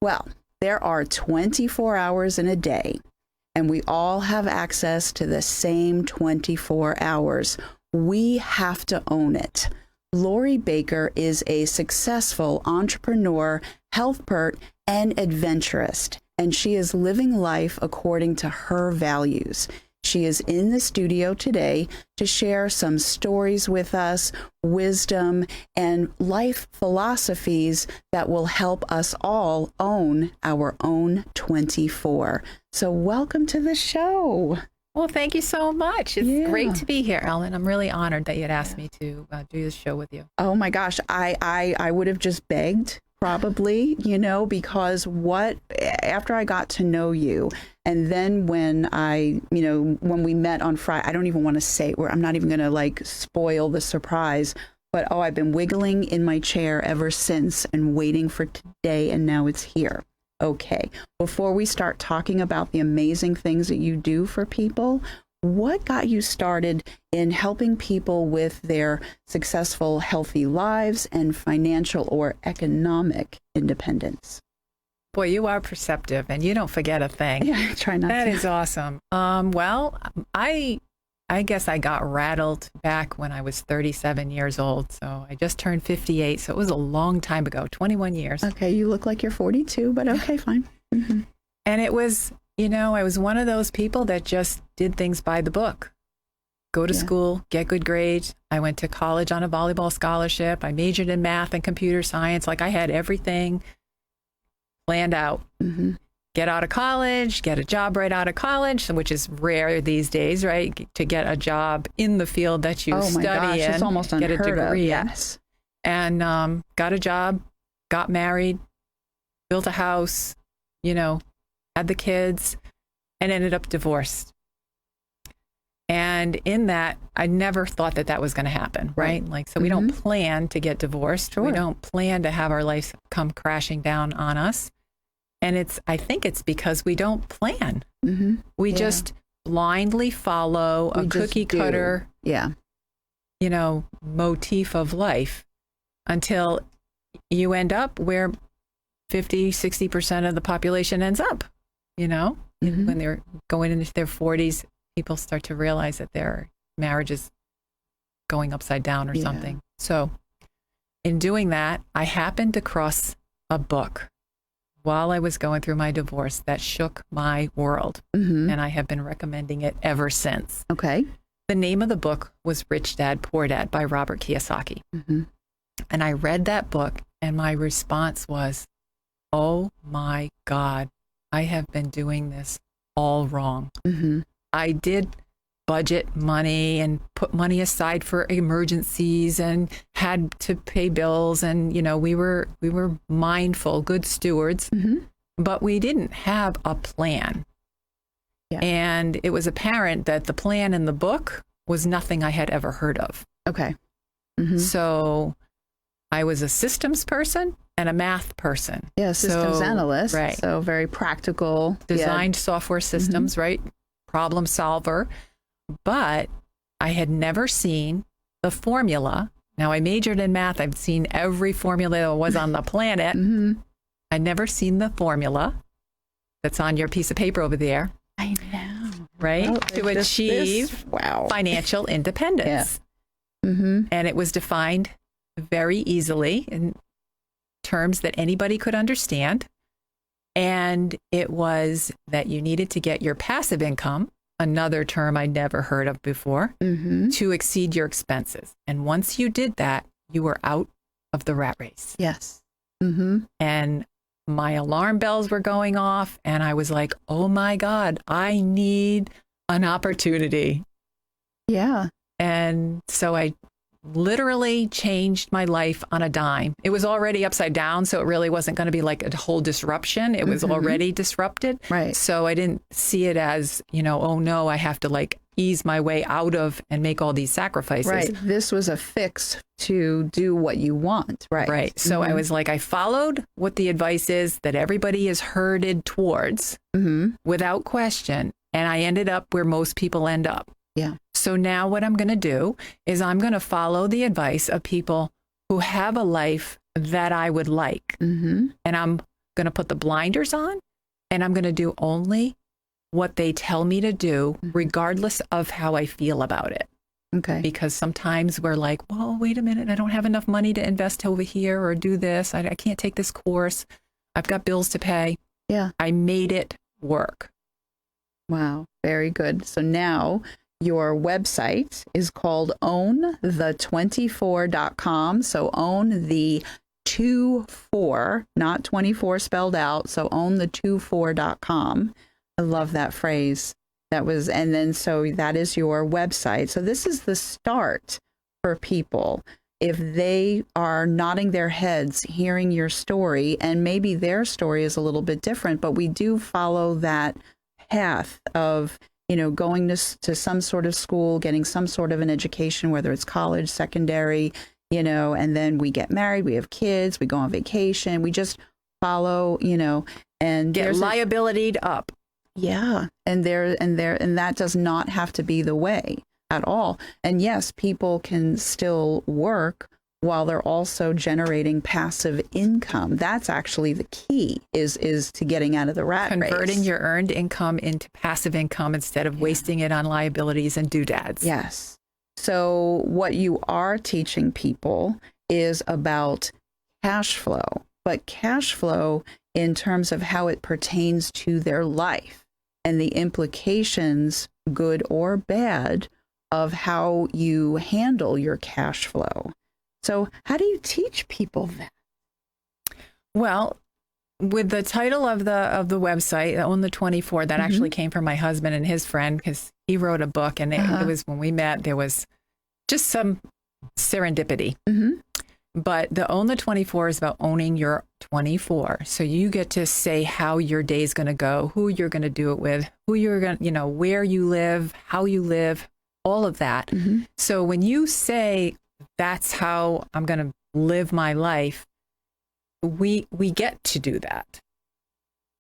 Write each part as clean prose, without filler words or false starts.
Well, there are 24 hours in a day, and we all have access to the same 24 hours. We have to own it. Lori Baker is a successful entrepreneur, health pert, and adventurist, and she is living life according to her values. She is in the studio today to share some stories with us, wisdom, and life philosophies that will help us all own our own 24. So welcome to the show. Well, thank you so much. It's great to be here, Ellen. I'm really honored that you'd asked me to do this show with you. Oh my gosh, I would have just begged, probably, because after I got to know you, and then when when we met on Friday, I don't even want to say it, I'm not even going to spoil the surprise, but I've been wiggling in my chair ever since and waiting for today, and now it's here. Okay, before we start talking about the amazing things that you do for people, what got you started in helping people with their successful, healthy lives and financial or economic independence? Boy, you are perceptive and you don't forget a thing. Yeah, I try not to. That is awesome. Well, I guess I got rattled back when I was 37 years old. So I just turned 58. So it was a long time ago, 21 years. Okay, you look like you're 42, but okay, fine. Mm-hmm. And it was, I was one of those people that just did things by the book. Go to school, get good grades. I went to college on a volleyball scholarship. I majored in math and computer science. I had everything planned out. Mm-hmm. Get out of college, get a job right out of college, which is rare these days, right? To get a job in the field that you study in. It's almost get a degree of. Yes. And got a job, got married, built a house, had the kids, and ended up divorced. And in that, I never thought that was going to happen, right? We don't plan to get divorced. Sure. We don't plan to have our life come crashing down on us. And I think it's because we don't plan. Mm-hmm. We just blindly follow a cookie cutter, motif of life until you end up where 50, 60% of the population ends up, when they're going into their 40s, people start to realize that their marriage is going upside down or something. So in doing that, I happened to cross a book while I was going through my divorce that shook my world. Mm-hmm. And I have been recommending it ever since. Okay. The name of the book was Rich Dad, Poor Dad by Robert Kiyosaki. Mm-hmm. And I read that book and my response was, oh my God, I have been doing this all wrong. Mm-hmm. I did budget money and put money aside for emergencies and had to pay bills. And, we were mindful, good stewards, but we didn't have a plan. Yeah. And it was apparent that the plan in the book was nothing I had ever heard of. Okay. Mm-hmm. So I was a systems person and a math person. Yeah, systems analyst. Right. So very practical. Designed software systems, right? Problem solver. But I had never seen the formula. Now, I majored in math. I've seen every formula that was on the planet. Mm-hmm. I'd never seen the formula that's on your piece of paper over there. I know. Right? Well, to achieve financial independence. Yeah. Mm-hmm. And it was defined very easily in terms that anybody could understand. And it was that you needed to get your passive income, another term I'd never heard of before, to exceed your expenses. And once you did that, you were out of the rat race. Yes. Mm-hmm. And my alarm bells were going off and I was like, oh my God, I need an opportunity. Yeah. And so I literally changed my life on a dime. It was already upside down, so it really wasn't going to be like a whole disruption. It was already disrupted. Right. So I didn't see it as, oh no, I have to ease my way out of and make all these sacrifices. Right. This was a fix to do what you want. Right. Right. So I was I followed what the advice is that everybody is herded towards without question. And I ended up where most people end up. Yeah. So now what I'm going to do is I'm going to follow the advice of people who have a life that I would like. Mm-hmm. And I'm going to put the blinders on and I'm going to do only what they tell me to do, regardless of how I feel about it. Okay. Because sometimes we're like, well, wait a minute, I don't have enough money to invest over here or do this. I can't take this course. I've got bills to pay. Yeah. I made it work. Wow. Very good. So now your website is called ownthe24.com. So own the 24, not 24 spelled out. So ownthe24.com. I love that phrase. And then so that is your website. So this is the start for people. If they are nodding their heads, hearing your story, and maybe their story is a little bit different, but we do follow that path of, going to some sort of school, getting some sort of an education, whether it's college, secondary, and then we get married, we have kids, we go on vacation, we just follow, and get liabilitied up. Yeah. And that does not have to be the way at all. And yes, people can still work while they're also generating passive income. That's actually the key is to getting out of the rat race. Converting your earned income into passive income instead of wasting it on liabilities and doodads. Yes. So what you are teaching people is about cash flow, but cash flow in terms of how it pertains to their life and the implications, good or bad, of how you handle your cash flow. So how do you teach people that? Well, with the title of the website, Own the 24, that actually came from my husband and his friend, because he wrote a book, and it was, when we met, there was just some serendipity. But the Own the 24 is about owning your 24. So you get to say how your day is going to go, who you're going to do it with, who you're going to, where you live, how you live, all of that. So when you say, that's how I'm going to live my life, we get to do that.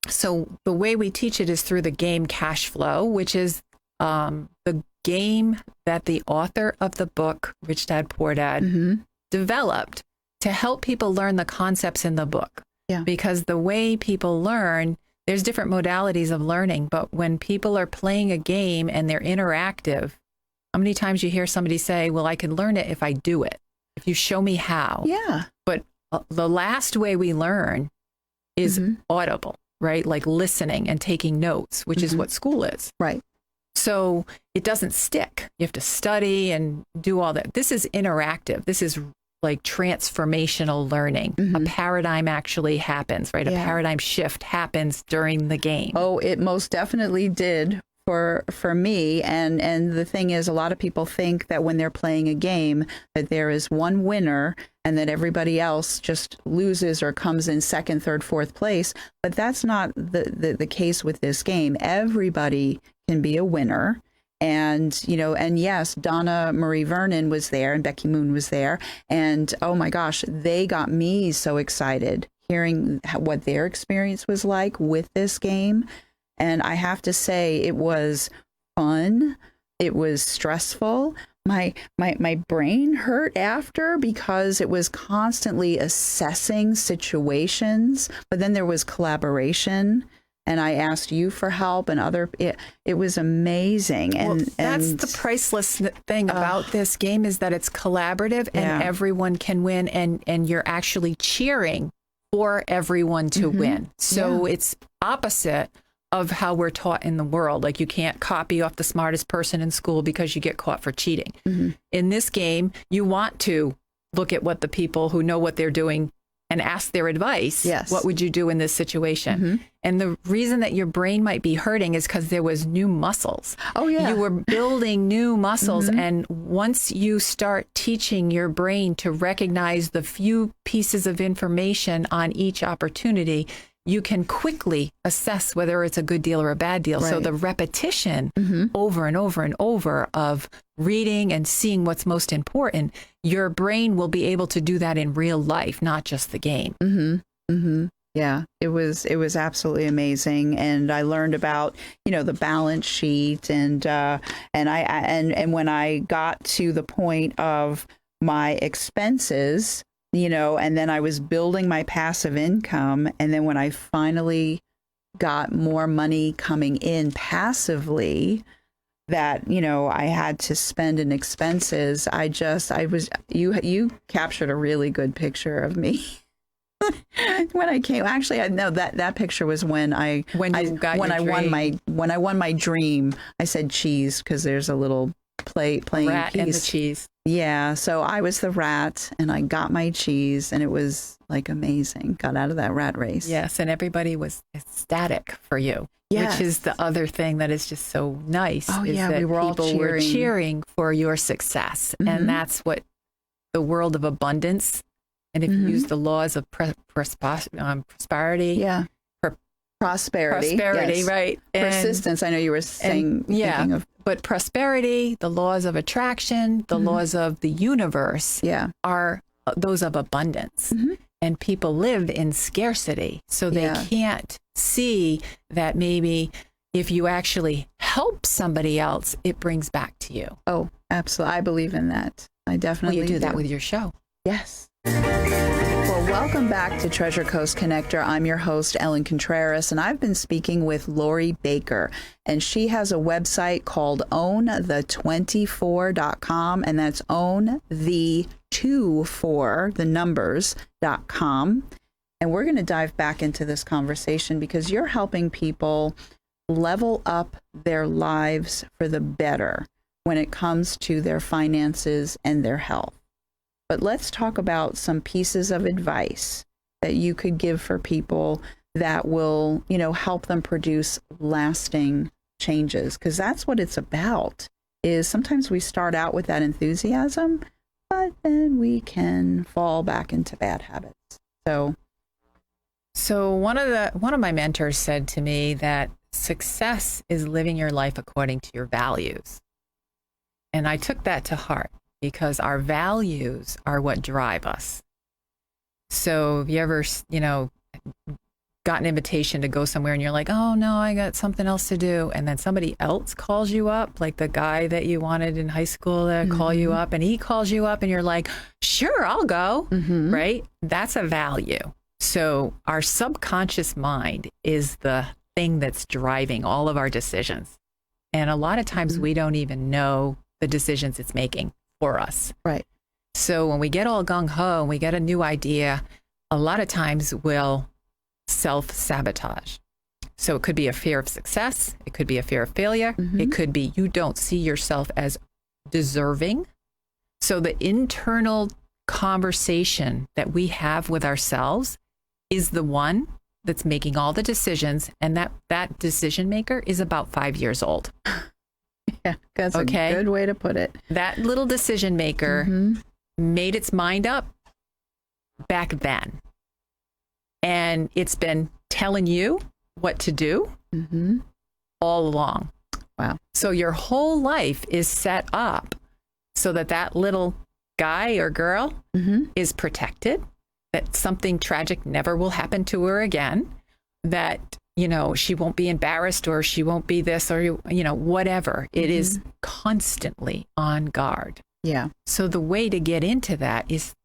So the way we teach it is through the game Cash Flow, which is the game that the author of the book, Rich Dad, Poor Dad, developed to help people learn the concepts in the book. Yeah. Because the way people learn, there's different modalities of learning, but when people are playing a game and they're interactive, how many times you hear somebody say, well, I can learn it if I do it, if you show me how. Yeah. But the last way we learn is audible, right? Like listening and taking notes, which is what school is. Right. So it doesn't stick. You have to study and do all that. This is interactive. This is like transformational learning. A paradigm actually happens, right? A paradigm shift happens during the game. Oh, it most definitely did for me. And the thing is, a lot of people think that when they're playing a game, that there is one winner and that everybody else just loses or comes in second, third, fourth place. But that's not the case with this game. Everybody can be a winner. And, and yes, Donna Marie Vernon was there and Becky Moon was there. And oh my gosh, they got me so excited hearing what their experience was like with this game. And I have to say, it was fun. It was stressful. My brain hurt after because it was constantly assessing situations, but then there was collaboration. And I asked you for help and it was amazing. And that's the priceless thing about this game, is that it's collaborative and everyone can win, and you're actually cheering for everyone to win. So it's opposite of how we're taught in the world. Like, you can't copy off the smartest person in school because you get caught for cheating. In this game, you want to look at what the people who know what they're doing and ask their advice. Yes. What would you do in this situation? And the reason that your brain might be hurting is because there was new muscles. Oh, yeah. You were building new muscles. And once you start teaching your brain to recognize the few pieces of information on each opportunity, you can quickly assess whether it's a good deal or a bad deal. Right. So the repetition over and over and over of reading and seeing what's most important, your brain will be able to do that in real life, not just the game. Yeah, it was absolutely amazing, and I learned about the balance sheet, and when I got to the point of my expenses, and then I was building my passive income. And then when I finally got more money coming in passively that, I had to spend in expenses, you captured a really good picture of me. When I came, actually, I know that picture was when I won my dream. I said cheese because there's a little playing rat piece. And the cheese. Yeah, so I was the rat, and I got my cheese, and it was like amazing. Got out of that rat race. Yes, and everybody was ecstatic for you. Yes. Which is the other thing that is just so nice. Oh, is yeah, that we were all people were cheering for your success, and that's what the world of abundance. And if you use the laws of prosperity, prosperity, yes. Right, persistence. I know you were saying, but prosperity, the laws of attraction, the laws of the universe, are those of abundance. And people live in scarcity, so they can't see that maybe if you actually help somebody else, it brings back to you. Oh, absolutely. I believe in that. I definitely do that with your show. Yes. Well, welcome back to Treasure Coast Connector. I'm your host, Ellen Contreras, and I've been speaking with Lori Baker, and she has a website called OwnThe24.com, and that's OwnThe24.com. And we're going to dive back into this conversation because you're helping people level up their lives for the better when it comes to their finances and their health. But let's talk about some pieces of advice that you could give for people that will, help them produce lasting changes. Because that's what it's about, is sometimes we start out with that enthusiasm, but then we can fall back into bad habits. So one of my mentors said to me that success is living your life according to your values. And I took that to heart, because our values are what drive us. So have you ever, got an invitation to go somewhere and you're like, oh no, I got something else to do. And then somebody else calls you up, like the guy that you wanted in high school to call you up, and he calls you up and you're like, sure, I'll go, right? That's a value. So our subconscious mind is the thing that's driving all of our decisions. And a lot of times we don't even know the decisions it's making for us. Right. So when we get all gung-ho and we get a new idea, a lot of times we'll self-sabotage. So it could be a fear of success. It could be a fear of failure. It could be you don't see yourself as deserving. So the internal conversation that we have with ourselves is the one that's making all the decisions. And that decision maker is about 5 years old. Yeah, that's a good way to put it. That little decision maker made its mind up back then. And it's been telling you what to do all along. Wow. So your whole life is set up so that little guy or girl is protected, that something tragic never will happen to her again, that she won't be embarrassed, or she won't be this, or, whatever. It is constantly on guard. Yeah. So the way to get into that is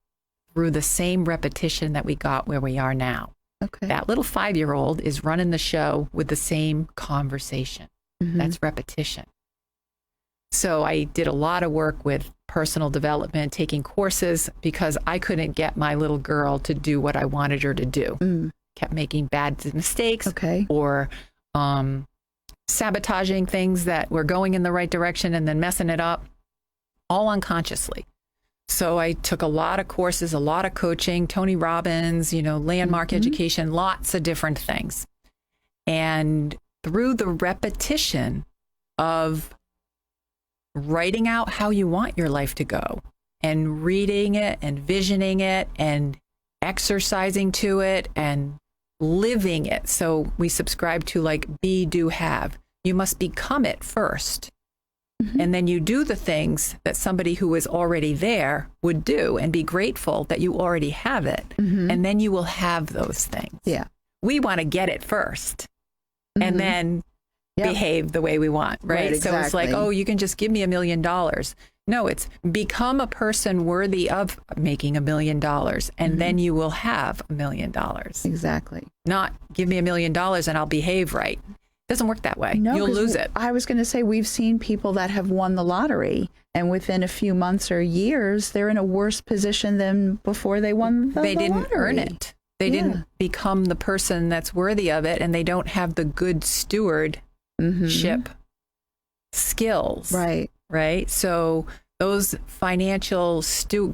through the same repetition that we got where we are now. Okay. That little 5-year-old is running the show with the same conversation. That's repetition. So I did a lot of work with personal development, taking courses, because I couldn't get my little girl to do what I wanted her to do. Kept making bad mistakes or sabotaging things that were going in the right direction and then messing it up, all unconsciously. So I took a lot of courses, a lot of coaching, Tony Robbins, landmark education, lots of different things. And through the repetition of writing out how you want your life to go and reading it and visioning it and exercising to it and living it. So we subscribe to like be, do, have. You must become it first. And then you do the things that somebody who is already there would do and be grateful that you already have it. And then you will have those things. Yeah. We want to get it first and then behave the way we want, right? Exactly. So it's like, oh, you can just give me $1 million. No, it's become a person worthy of making $1 million, and then you will have $1 million. Exactly. Not give me $1 million and I'll behave right. It doesn't work that way. No, You'll lose it. I was going to say, we've seen people that have won the lottery, and within a few months or years, they're in a worse position than before they won the lottery. They didn't earn it. They didn't become the person that's worthy of it, and they don't have the good stewardship skills. Right. So those financial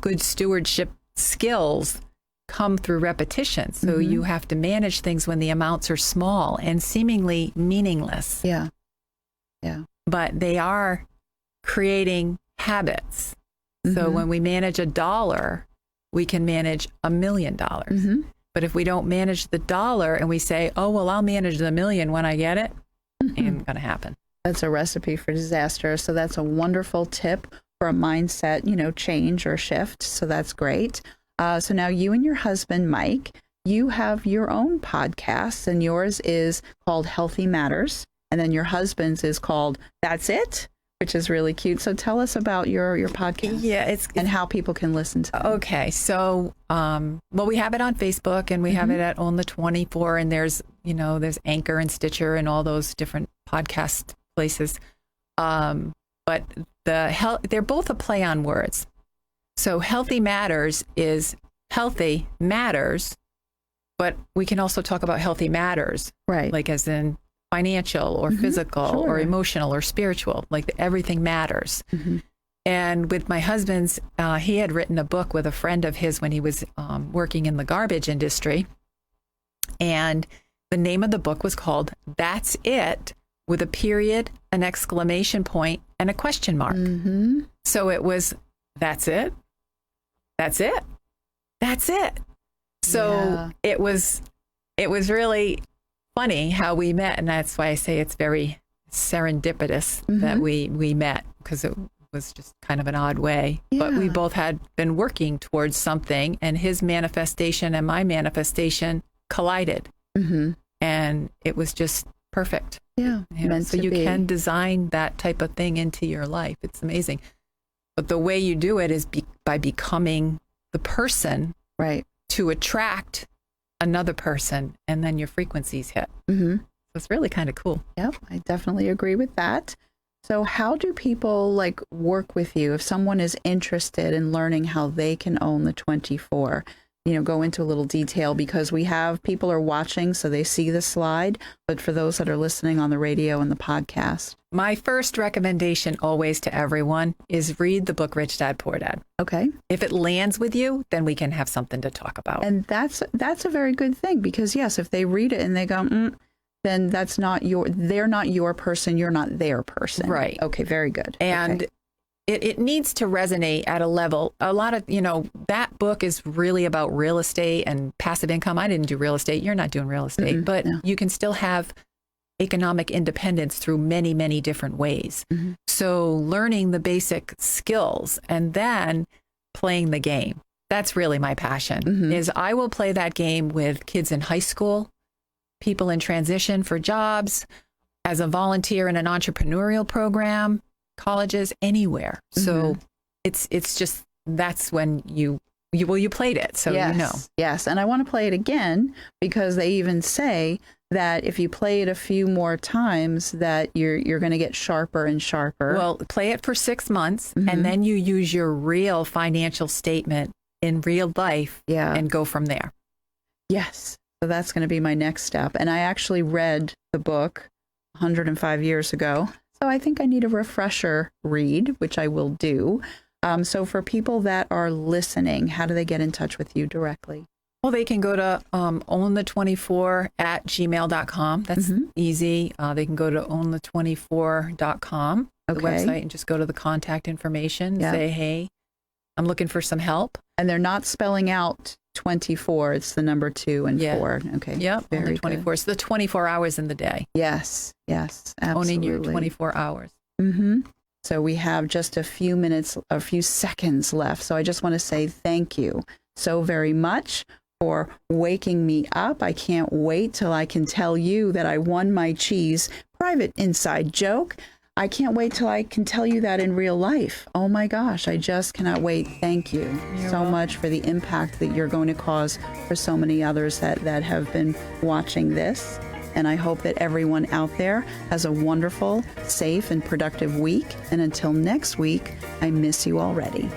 good stewardship skills come through repetition. So you have to manage things when the amounts are small and seemingly meaningless. Yeah. But they are creating habits. So when we manage $1, we can manage $1 million. But if we don't manage the dollar and we say, oh, well, I'll manage the $1 million when I get it, ain't going to happen. That's a recipe for disaster. So that's a wonderful tip for a mindset, change or shift. So that's great. So now you and your husband, Mike, you have your own podcast, and yours is called Healthy Matters. And then your husband's is called That's It, which is really cute. So tell us about your podcast. Yeah, and how people can listen to it. Okay. So, we have it on Facebook, and we have it at On the 24, and there's Anchor and Stitcher and all those different podcast places. But they're both a play on words. So Healthy Matters is healthy matters, but we can also talk about healthy matters, right? Like as in financial or physical or emotional or spiritual, like everything matters. And with my husband's, he had written a book with a friend of his when he was working in the garbage industry. And the name of the book was called That's It, with a period, an exclamation point, and a question mark. So it was, that's it. That's it. That's it. So it was really funny how we met. And that's why I say it's very serendipitous that we met, because it was just kind of an odd way. But we both had been working towards something, and his manifestation and my manifestation collided. And it was just perfect. So you can design that type of thing into your life. It's amazing. But the way you do it is by becoming the person, right, to attract another person, and then your frequencies hit. So it's really kind of cool. Yep, I definitely agree with that. So how do people work with you if someone is interested in learning how they can own the 24? Go into a little detail, because people are watching, so they see the slide. But for those that are listening on the radio and the podcast. My first recommendation always to everyone is read the book, Rich Dad, Poor Dad. Okay. If it lands with you, then we can have something to talk about. And that's a very good thing, because yes, if they read it and they go, then they're not your person. You're not their person. Right. Okay. Very good. And it needs to resonate at a level. A lot of, that book is really about real estate and passive income. I didn't do real estate. You're not doing real estate, but you can still have economic independence through many, many different ways. So learning the basic skills and then playing the game. That's really my passion, is I will play that game with kids in high school, people in transition for jobs, as a volunteer in an entrepreneurial program, colleges, anywhere. So it's just, that's when you played it. So Yes. And I want to play it again, because they even say that if you play it a few more times, that you're going to get sharper and sharper. Well, play it for 6 months, and then you use your real financial statement in real life and go from there. Yes. So that's going to be my next step. And I actually read the book 105 years ago. So I think I need a refresher read, which I will do. So for people that are listening, how do they get in touch with you directly? Well, they can go to ownthe24@gmail.com. That's easy. They can go to ownthe24.com, the website, and just go to the contact information. Say, hey, I'm looking for some help. And they're not spelling out 24. It's the number 2 and 4. Okay. Yep. Very 24. Good. So the 24 hours in the day. Yes. Yes. Absolutely. Owning your 24 hours. So we have just a few seconds left. So I just want to say thank you so very much for waking me up. I can't wait till I can tell you that I won my cheese private inside joke. I can't wait till I can tell you that in real life. Oh my gosh, I just cannot wait. Thank you so much for the impact that you're going to cause for so many others that have been watching this. And I hope that everyone out there has a wonderful, safe, and productive week. And until next week, I miss you already.